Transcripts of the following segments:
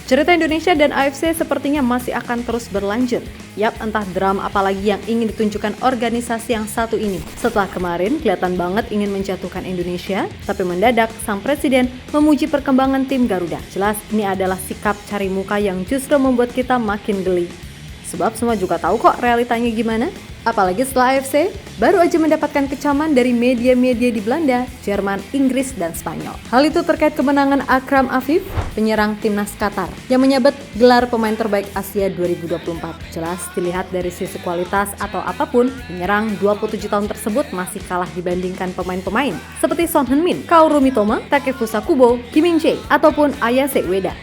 Cerita Indonesia dan AFC sepertinya masih akan terus berlanjut. Yap, entah drama apalagi yang ingin ditunjukkan organisasi yang satu ini. Setelah kemarin kelihatan banget ingin menjatuhkan Indonesia, tapi mendadak sang presiden memuji perkembangan tim Garuda. Jelas ini adalah sikap cari muka yang justru membuat kita makin geli. Sebab semua juga tahu kok realitanya gimana. Apalagi setelah AFC, baru aja mendapatkan kecaman dari media-media di Belanda, Jerman, Inggris, dan Spanyol. Hal itu terkait kemenangan Akram Afif, penyerang timnas Qatar, yang menyabet gelar pemain terbaik Asia 2024. Jelas dilihat dari sisi kualitas atau apapun, penyerang 27 tahun tersebut masih kalah dibandingkan pemain-pemain seperti Son Heung-min, Kaoru Mitoma, Takefusa Kubo, Kim Min-jae, ataupun Ayase Ueda.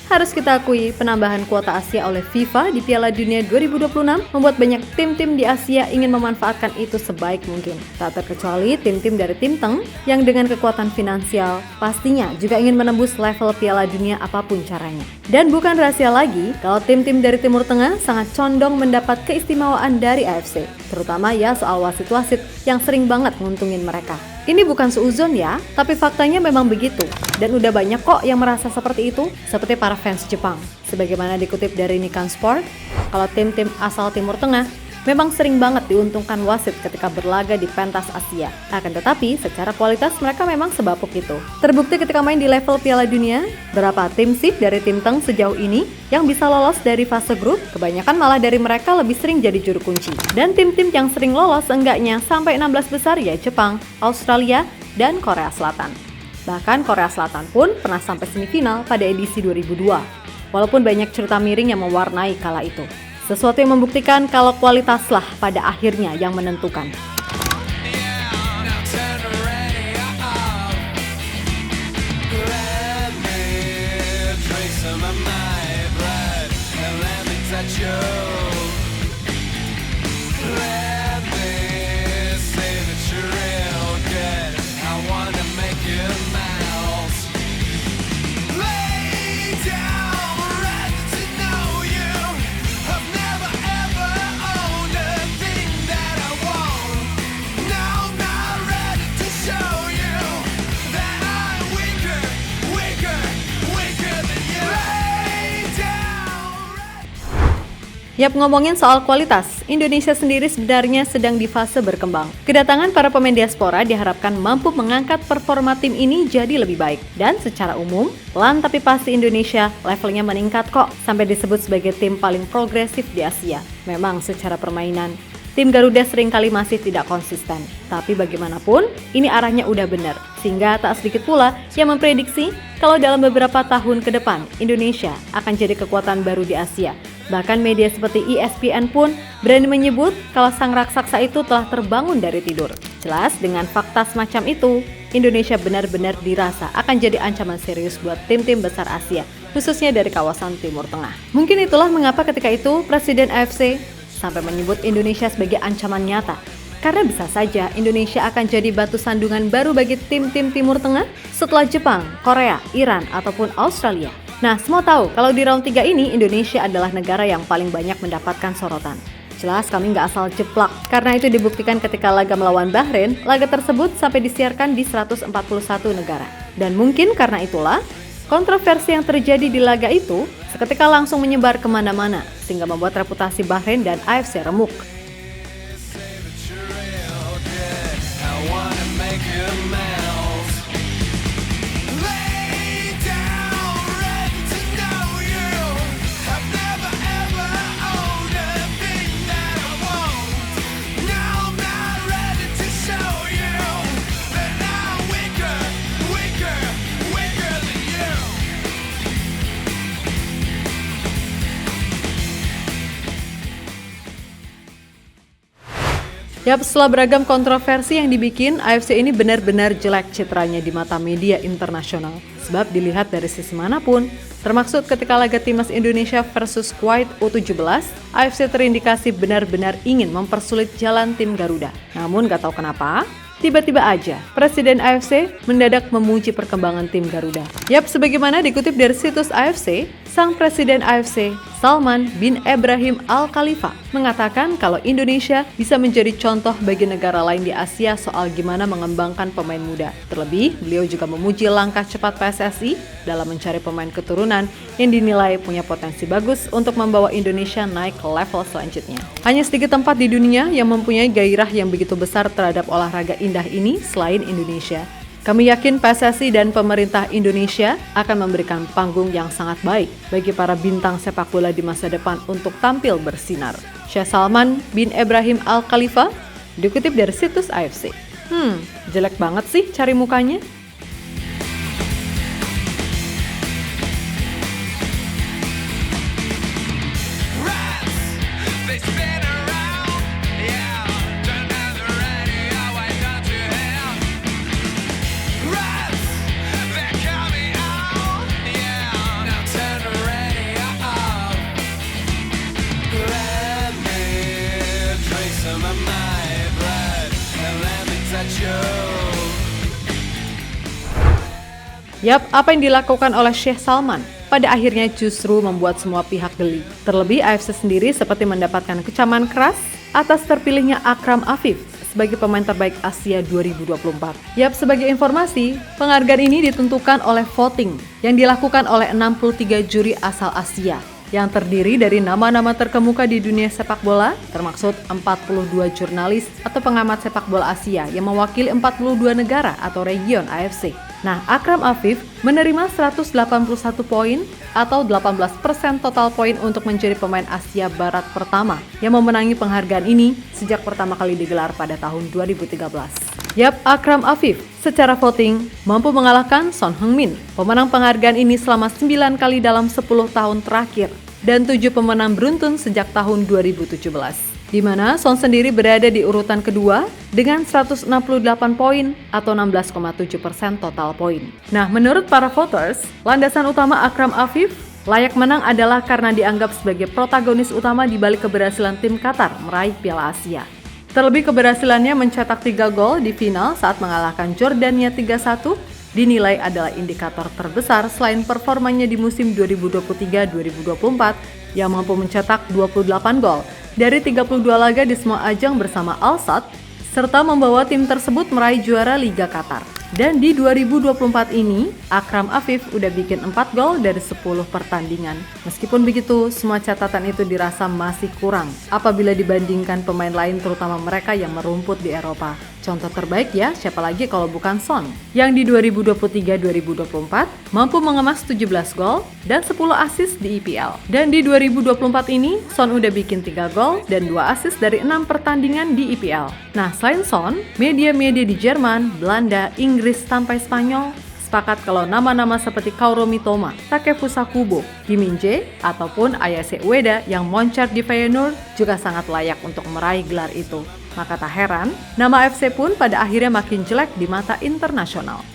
Harus kita akui, penambahan kuota Asia oleh FIFA di Piala Dunia 2026 membuat banyak tim-tim di Asia ingin memanfaatkan itu sebaik mungkin. Tak terkecuali tim-tim dari Tim Teng yang dengan kekuatan finansial pastinya juga ingin menembus level Piala Dunia apapun caranya. Dan bukan rahasia lagi kalau tim-tim dari Timur Tengah sangat condong mendapat keistimewaan dari AFC, terutama ya soal wasit-wasit yang sering banget nguntungin mereka. Ini bukan seuzon ya, tapi faktanya memang begitu. Dan udah banyak kok yang merasa seperti itu, seperti para fans Jepang. Sebagaimana dikutip dari Nikkei Sport, kalau tim-tim asal Timur Tengah memang sering banget diuntungkan wasit ketika berlaga di pentas Asia. Akan tetapi, secara kualitas mereka memang sebapuk itu. Terbukti ketika main di level Piala Dunia, berapa tim sih dari Tim Teng sejauh ini yang bisa lolos dari fase grup? Kebanyakan malah dari mereka lebih sering jadi juru kunci. Dan tim-tim yang sering lolos enggaknya sampai 16 besar ya Jepang, Australia, dan Korea Selatan. Bahkan Korea Selatan pun pernah sampai semifinal pada edisi 2002. Walaupun banyak cerita miring yang mewarnai kala itu. Sesuatu yang membuktikan kalau kualitaslah pada akhirnya yang menentukan. Yap, ngomongin soal kualitas, Indonesia sendiri sebenarnya sedang di fase berkembang. Kedatangan para pemain diaspora diharapkan mampu mengangkat performa tim ini jadi lebih baik. Dan secara umum, pelan tapi pasti Indonesia levelnya meningkat kok, sampai disebut sebagai tim paling progresif di Asia. Memang secara permainan, tim Garuda seringkali masih tidak konsisten. Tapi bagaimanapun, ini arahnya udah benar. Sehingga tak sedikit pula yang memprediksi kalau dalam beberapa tahun ke depan, Indonesia akan jadi kekuatan baru di Asia. Bahkan media seperti ESPN pun berani menyebut kalau sang raksasa itu telah terbangun dari tidur. Jelas dengan fakta semacam itu, Indonesia benar-benar dirasa akan jadi ancaman serius buat tim-tim besar Asia, khususnya dari kawasan Timur Tengah. Mungkin itulah mengapa ketika itu Presiden AFC sampai menyebut Indonesia sebagai ancaman nyata. Karena bisa saja Indonesia akan jadi batu sandungan baru bagi tim-tim Timur Tengah setelah Jepang, Korea, Iran, ataupun Australia. Nah, semua tahu kalau di round 3 ini Indonesia adalah negara yang paling banyak mendapatkan sorotan. Jelas kami nggak asal jeplak, karena itu dibuktikan ketika laga melawan Bahrain, laga tersebut sampai disiarkan di 141 negara. Dan mungkin karena itulah, kontroversi yang terjadi di laga itu seketika langsung menyebar kemana-mana, sehingga membuat reputasi Bahrain dan AFC remuk. Yap, setelah beragam kontroversi yang dibikin, AFC ini benar-benar jelek citranya di mata media internasional. Sebab dilihat dari sisi manapun, termaksud ketika laga timnas Indonesia versus Kuwait U17, AFC terindikasi benar-benar ingin mempersulit jalan tim Garuda. Namun gak tahu kenapa, Tiba-tiba aja, Presiden AFC mendadak memuji perkembangan tim Garuda. Yap, sebagaimana dikutip dari situs AFC, sang Presiden AFC, Salman bin Ibrahim Al Khalifa, mengatakan kalau Indonesia bisa menjadi contoh bagi negara lain di Asia soal gimana mengembangkan pemain muda. Terlebih, beliau juga memuji langkah cepat PSSI dalam mencari pemain keturunan yang dinilai punya potensi bagus untuk membawa Indonesia naik ke level selanjutnya. Hanya sedikit tempat di dunia yang mempunyai gairah yang begitu besar terhadap olahraga indah ini selain Indonesia. Kami yakin PSSI dan pemerintah Indonesia akan memberikan panggung yang sangat baik bagi para bintang sepak bola di masa depan untuk tampil bersinar. Syekh Salman bin Ibrahim Al Khalifa dikutip dari situs AFC. Jelek banget sih cari mukanya. Yap, apa yang dilakukan oleh Syekh Salman pada akhirnya justru membuat semua pihak geli. Terlebih AFC sendiri seperti mendapatkan kecaman keras atas terpilihnya Akram Afif sebagai pemain terbaik Asia 2024. Yap, sebagai informasi, penghargaan ini ditentukan oleh voting yang dilakukan oleh 63 juri asal Asia yang terdiri dari nama-nama terkemuka di dunia sepak bola, termaksud 42 jurnalis atau pengamat sepak bola Asia yang mewakili 42 negara atau region AFC. Nah, Akram Afif menerima 181 poin atau 18% total poin untuk menjadi pemain Asia Barat pertama yang memenangi penghargaan ini sejak pertama kali digelar pada tahun 2013. Yap, Akram Afif secara voting mampu mengalahkan Son Heung-min, pemenang penghargaan ini selama 9 kali dalam 10 tahun terakhir dan 7 pemenang beruntun sejak tahun 2017. Di mana Son sendiri berada di urutan kedua dengan 168 poin atau 16,7% total poin. Nah, menurut para voters, landasan utama Akram Afif layak menang adalah karena dianggap sebagai protagonis utama di balik keberhasilan tim Qatar meraih Piala Asia. Terlebih keberhasilannya mencetak 3 gol di final saat mengalahkan Jordania 3-1 dinilai adalah indikator terbesar selain performanya di musim 2023-2024 yang mampu mencetak 28 gol dari 32 laga di semua ajang bersama Al-Sadd serta membawa tim tersebut meraih juara Liga Qatar. Dan di 2024 ini, Akram Afif udah bikin 4 gol dari 10 pertandingan. Meskipun begitu, semua catatan itu dirasa masih kurang apabila dibandingkan pemain lain terutama mereka yang merumput di Eropa. Contoh terbaik ya, siapa lagi kalau bukan Son, yang di 2023-2024 mampu mengemas 17 gol dan 10 assist di IPL. Dan di 2024 ini, Son udah bikin 3 gol dan 2 assist dari 6 pertandingan di IPL. Nah, selain Son, media-media di Jerman, Belanda, Inggris, sampai Spanyol sepakat kalau nama-nama seperti Kaoru Mitoma, Takefusa Kubo, Kim Min-jae, ataupun Ayase Ueda yang moncer di Feyenoord juga sangat layak untuk meraih gelar itu. Maka tak heran, nama AFC pun pada akhirnya makin jelek di mata internasional.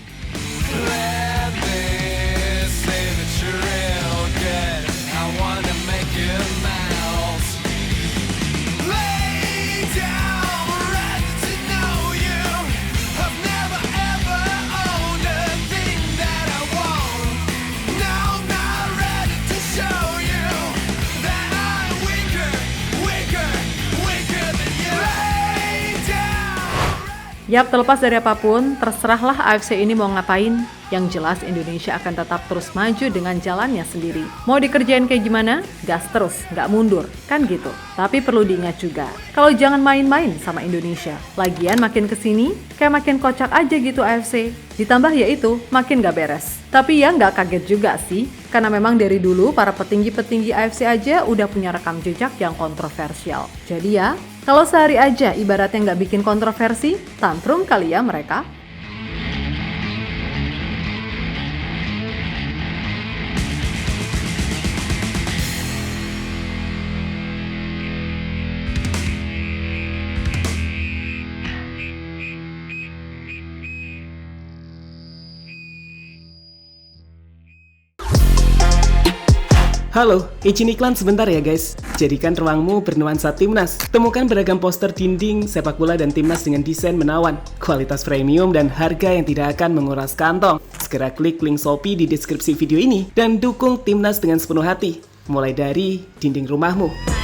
Yap, terlepas dari apapun, terserahlah AFC ini mau ngapain. Yang jelas Indonesia akan tetap terus maju dengan jalannya sendiri. Mau dikerjain kayak gimana? Gas terus, nggak mundur, kan gitu. Tapi perlu diingat juga, kalau jangan main-main sama Indonesia. Lagian makin kesini, kayak makin kocak aja gitu AFC. Ditambah ya itu, makin nggak beres. Tapi ya nggak kaget juga sih, karena memang dari dulu para petinggi-petinggi AFC aja udah punya rekam jejak yang kontroversial. Jadi ya, kalau sehari aja ibaratnya nggak bikin kontroversi, tantrum kali ya mereka. Halo, izin iklan sebentar ya guys. Jadikan ruangmu bernuansa timnas. Temukan beragam poster dinding, sepak bola dan timnas dengan desain menawan, kualitas premium dan harga yang tidak akan menguras kantong. Segera klik link Shopee di deskripsi video ini dan dukung timnas dengan sepenuh hati. Mulai dari dinding rumahmu.